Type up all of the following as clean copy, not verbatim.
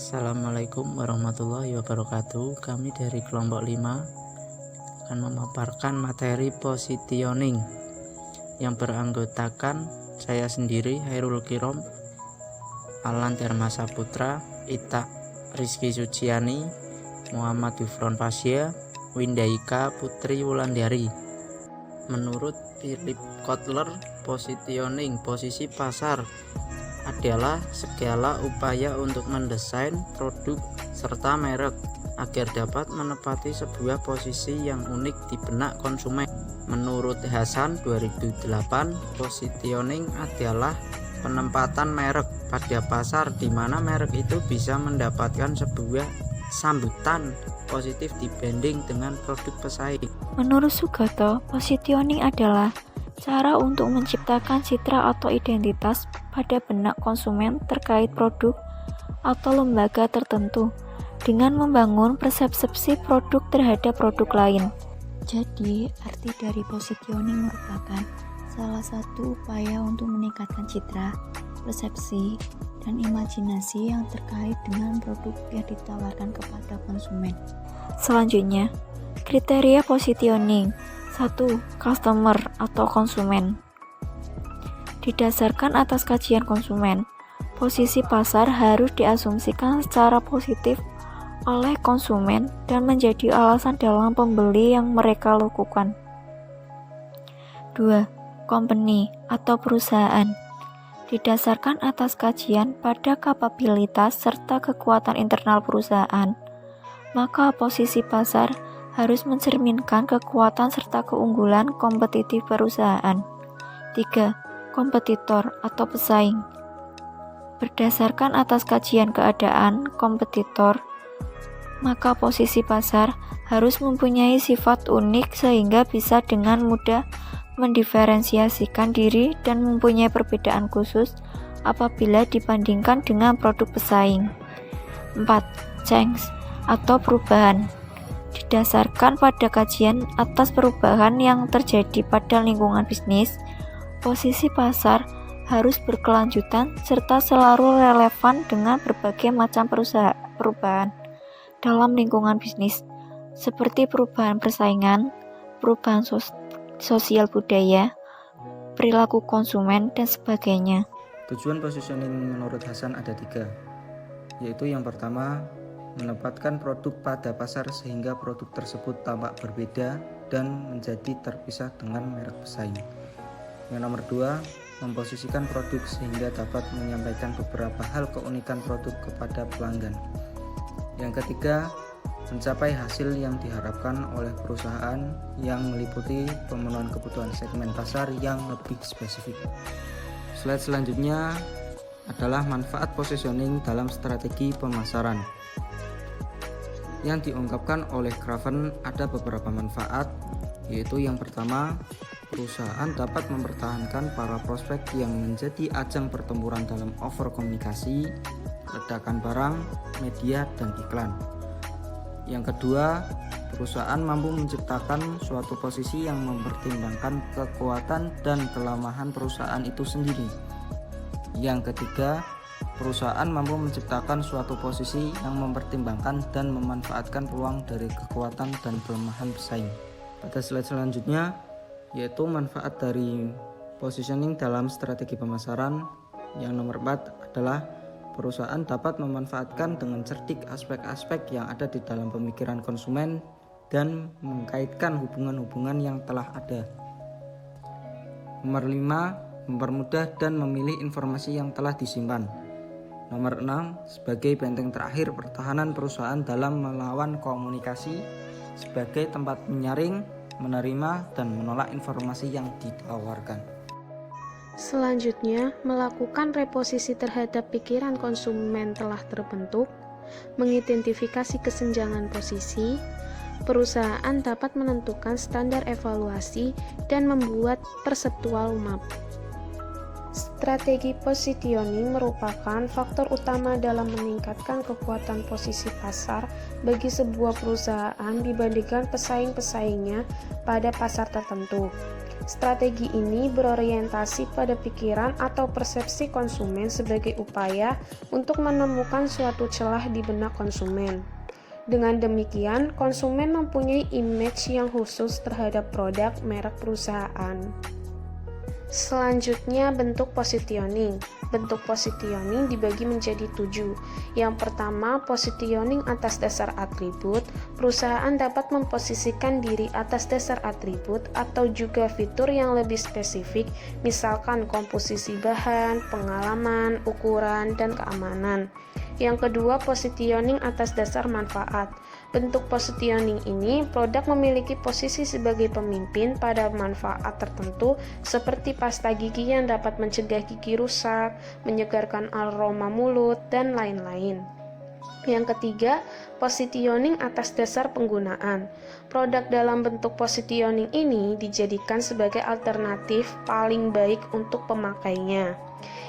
Assalamualaikum warahmatullahi wabarakatuh. Kami dari kelompok 5 akan memaparkan materi positioning yang beranggotakan saya sendiri, Hairul Kirom, Alan Dharma Saputra, Ita Rizky Suciani, Muhammad Yufron Fasya, Windaika Putri Wulandari. Menurut Philip Kotler, positioning, posisi pasar adalah segala upaya untuk mendesain produk serta merek agar dapat menepati sebuah posisi yang unik di benak konsumen. Menurut Hasan 2008, positioning adalah penempatan merek pada pasar di mana merek itu bisa mendapatkan sebuah sambutan positif dibanding dengan produk pesaing. Menurut Sugato, positioning adalah cara untuk menciptakan citra atau identitas pada benak konsumen terkait produk atau lembaga tertentu dengan membangun persepsi produk terhadap produk lain. Jadi, arti dari positioning merupakan salah satu upaya untuk meningkatkan citra, persepsi, dan imajinasi yang terkait dengan produk yang ditawarkan kepada konsumen. Selanjutnya, kriteria positioning. 1. Customer atau konsumen. Didasarkan atas kajian konsumen, posisi pasar harus diasumsikan secara positif oleh konsumen dan menjadi alasan dalam pembeli yang mereka lakukan. 2. Company atau perusahaan. Didasarkan atas kajian pada kapabilitas serta kekuatan internal perusahaan, maka posisi pasar harus mencerminkan kekuatan serta keunggulan kompetitif perusahaan. 3. Kompetitor atau pesaing. Berdasarkan atas kajian keadaan kompetitor, maka posisi pasar harus mempunyai sifat unik sehingga bisa dengan mudah mendiferensiasikan diri dan mempunyai perbedaan khusus apabila dibandingkan dengan produk pesaing. 4. Change atau perubahan. Didasarkan pada kajian atas perubahan yang terjadi pada lingkungan bisnis, posisi pasar harus berkelanjutan serta selalu relevan dengan berbagai macam perubahan dalam lingkungan bisnis, seperti perubahan persaingan, perubahan sosial budaya, perilaku konsumen, dan sebagainya. Tujuan positioning menurut Hasan ada 3, yaitu yang pertama, menempatkan produk pada pasar sehingga produk tersebut tampak berbeda dan menjadi terpisah dengan merek pesaing. Yang nomor 2, memposisikan produk sehingga dapat menyampaikan beberapa hal keunikan produk kepada pelanggan. Yang ketiga, mencapai hasil yang diharapkan oleh perusahaan yang meliputi pemenuhan kebutuhan segmen pasar yang lebih spesifik. Slide selanjutnya adalah manfaat positioning dalam strategi pemasaran. Yang diungkapkan oleh Craven ada beberapa manfaat, yaitu yang pertama, perusahaan dapat mempertahankan para prospek yang menjadi ajang pertempuran dalam over komunikasi, ledakan barang, media, dan iklan. Yang kedua, perusahaan mampu menciptakan suatu posisi yang mempertimbangkan kekuatan dan kelemahan perusahaan itu sendiri. Yang ketiga, perusahaan mampu menciptakan suatu posisi yang mempertimbangkan dan memanfaatkan peluang dari kekuatan dan kelemahan pesaing. Pada slide selanjutnya, yaitu manfaat dari positioning dalam strategi pemasaran. Yang nomor 4 adalah perusahaan dapat memanfaatkan dengan cerdik aspek-aspek yang ada di dalam pemikiran konsumen dan mengkaitkan hubungan-hubungan yang telah ada. Nomor 5, mempermudah dan memilih informasi yang telah disimpan. Nomor 6, sebagai benteng terakhir pertahanan perusahaan dalam melawan komunikasi sebagai tempat menyaring, menerima, dan menolak informasi yang ditawarkan. Selanjutnya, melakukan reposisi terhadap pikiran konsumen telah terbentuk, mengidentifikasi kesenjangan posisi, perusahaan dapat menentukan standar evaluasi dan membuat perseptual map. Strategi positioning merupakan faktor utama dalam meningkatkan kekuatan posisi pasar bagi sebuah perusahaan dibandingkan pesaing-pesaingnya pada pasar tertentu. Strategi ini berorientasi pada pikiran atau persepsi konsumen sebagai upaya untuk menemukan suatu celah di benak konsumen. Dengan demikian, konsumen mempunyai image yang khusus terhadap produk merek perusahaan. Selanjutnya, bentuk positioning. Bentuk positioning dibagi menjadi 7. Yang pertama, positioning atas dasar atribut. Perusahaan dapat memposisikan diri atas dasar atribut atau juga fitur yang lebih spesifik, misalkan komposisi bahan, pengalaman, ukuran, dan keamanan. Yang kedua, positioning atas dasar manfaat. Bentuk positioning ini, produk memiliki posisi sebagai pemimpin pada manfaat tertentu seperti pasta gigi yang dapat mencegah gigi rusak, menyegarkan aroma mulut, dan lain-lain. Yang ketiga, positioning atas dasar penggunaan. Produk dalam bentuk positioning ini dijadikan sebagai alternatif paling baik untuk pemakainya.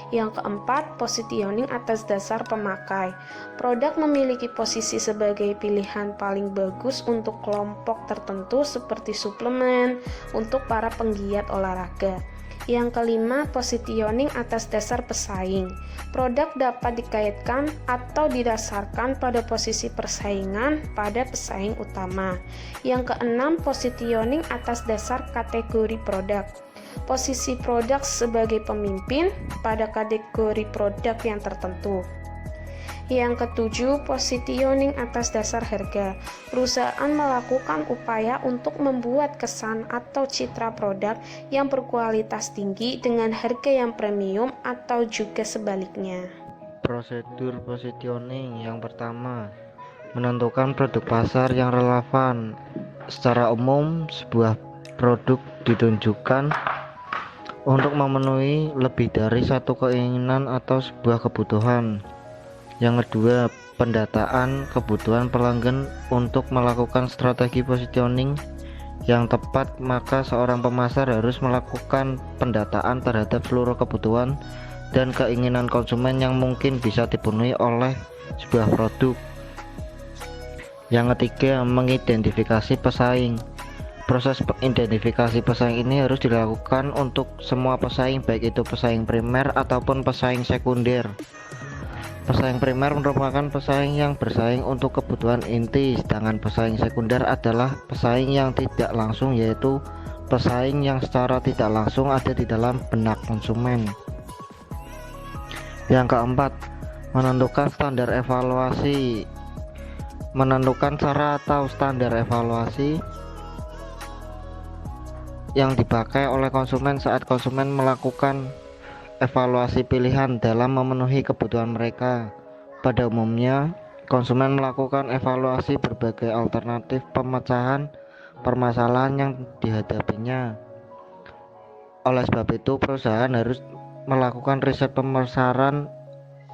Yang keempat, positioning atas dasar pemakai. Produk memiliki posisi sebagai pilihan paling bagus untuk kelompok tertentu seperti suplemen untuk para penggiat olahraga. Yang kelima, positioning atas dasar pesaing. Produk dapat dikaitkan atau didasarkan pada posisi persaingan pada pesaing utama. Yang keenam, positioning atas dasar kategori produk. Posisi produk sebagai pemimpin pada kategori produk yang tertentu. Yang ketujuh, positioning atas dasar harga. Perusahaan melakukan upaya untuk membuat kesan atau citra produk yang berkualitas tinggi dengan harga yang premium atau juga sebaliknya. Prosedur positioning yang pertama, menentukan produk pasar yang relevan. Secara umum, sebuah produk ditunjukkan untuk memenuhi lebih dari satu keinginan atau sebuah kebutuhan. Yang kedua, pendataan kebutuhan pelanggan. Untuk melakukan strategi positioning yang tepat, maka seorang pemasar harus melakukan pendataan terhadap seluruh kebutuhan dan keinginan konsumen yang mungkin bisa dipenuhi oleh sebuah produk. Yang ketiga, mengidentifikasi pesaing. Proses identifikasi pesaing ini harus dilakukan untuk semua pesaing, baik itu pesaing primer ataupun pesaing sekunder. Pesaing primer merupakan pesaing yang bersaing untuk kebutuhan inti, sedangkan pesaing sekunder adalah pesaing yang tidak langsung, yaitu pesaing yang secara tidak langsung ada di dalam benak konsumen. Yang keempat, menentukan standar evaluasi. Menentukan cara atau standar evaluasi yang dipakai oleh konsumen saat konsumen melakukan evaluasi pilihan dalam memenuhi kebutuhan mereka. Pada umumnya, konsumen melakukan evaluasi berbagai alternatif pemecahan permasalahan yang dihadapinya. Oleh sebab itu, perusahaan harus melakukan riset pemasaran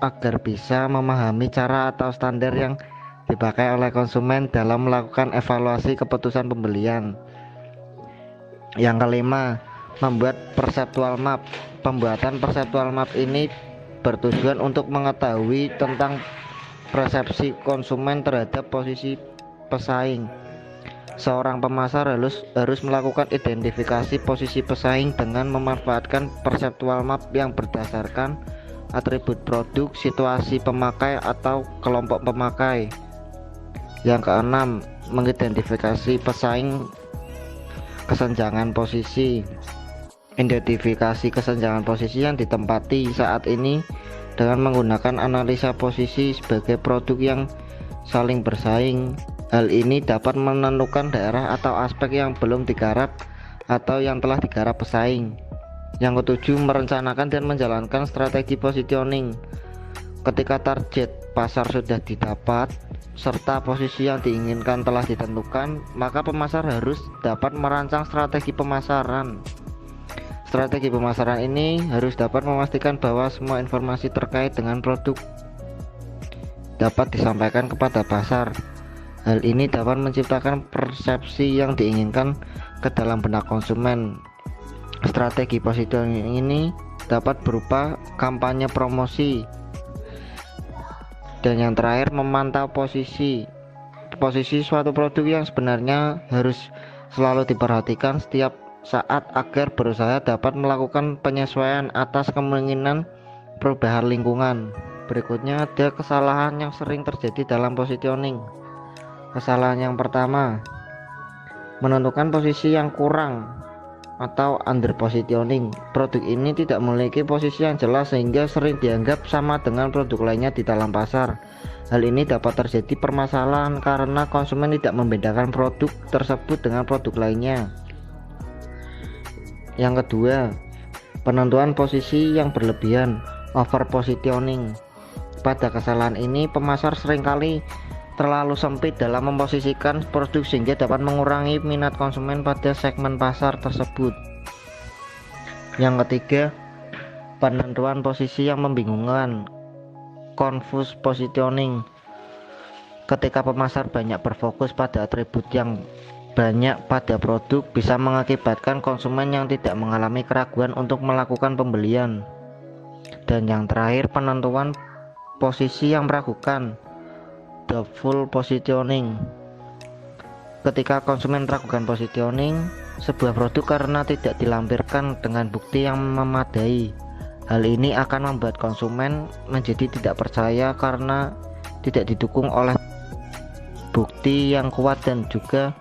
agar bisa memahami cara atau standar yang dipakai oleh konsumen dalam melakukan evaluasi keputusan pembelian. Yang kelima, membuat perceptual map. Pembuatan perceptual map ini bertujuan untuk mengetahui tentang persepsi konsumen terhadap posisi pesaing. Seorang pemasar harus melakukan identifikasi posisi pesaing dengan memanfaatkan perceptual map yang berdasarkan atribut produk, situasi pemakai atau kelompok pemakai. Yang keenam, mengidentifikasi pesaing kesenjangan posisi. Identifikasi kesenjangan posisi yang ditempati saat ini dengan menggunakan analisa posisi sebagai produk yang saling bersaing. Hal ini dapat menentukan daerah atau aspek yang belum digarap atau yang telah digarap pesaing. Yang ketujuh, merencanakan dan menjalankan strategi positioning. Ketika target pasar sudah didapat serta posisi yang diinginkan telah ditentukan, maka pemasar harus dapat merancang strategi pemasaran. Strategi pemasaran ini harus dapat memastikan bahwa semua informasi terkait dengan produk dapat disampaikan kepada pasar. Hal ini dapat menciptakan persepsi yang diinginkan ke dalam benak konsumen. Strategi positioning ini dapat berupa kampanye promosi. Dan yang terakhir, memantau posisi suatu produk yang sebenarnya harus selalu diperhatikan setiap saat agar berusaha dapat melakukan penyesuaian atas kemungkinan perubahan lingkungan. Berikutnya ada kesalahan yang sering terjadi dalam positioning. Kesalahan yang pertama, menentukan posisi yang kurang atau under positioning. Produk ini tidak memiliki posisi yang jelas sehingga sering dianggap sama dengan produk lainnya di dalam pasar. Hal ini dapat terjadi permasalahan karena konsumen tidak membedakan produk tersebut dengan produk lainnya. Yang kedua, penentuan posisi yang berlebihan, over positioning. Pada kesalahan ini, pemasar seringkali terlalu sempit dalam memposisikan produk sehingga dapat mengurangi minat konsumen pada segmen pasar tersebut. Yang ketiga, penentuan posisi yang membingungkan, confuse positioning. Ketika pemasar banyak berfokus pada atribut yang banyak pada produk, bisa mengakibatkan konsumen yang tidak mengalami keraguan untuk melakukan pembelian. Dan yang terakhir, penentuan posisi yang meragukan, doubtful positioning. Ketika konsumen meragukan positioning sebuah produk karena tidak dilampirkan dengan bukti yang memadai, hal ini akan membuat konsumen menjadi tidak percaya karena tidak didukung oleh bukti yang kuat, dan juga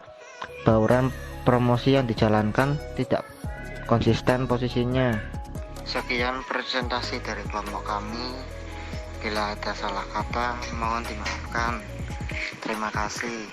bauran promosi yang dijalankan tidak konsisten posisinya. Sekian presentasi dari kelompok kami. Bila ada salah kata mohon dimaafkan. Terima kasih.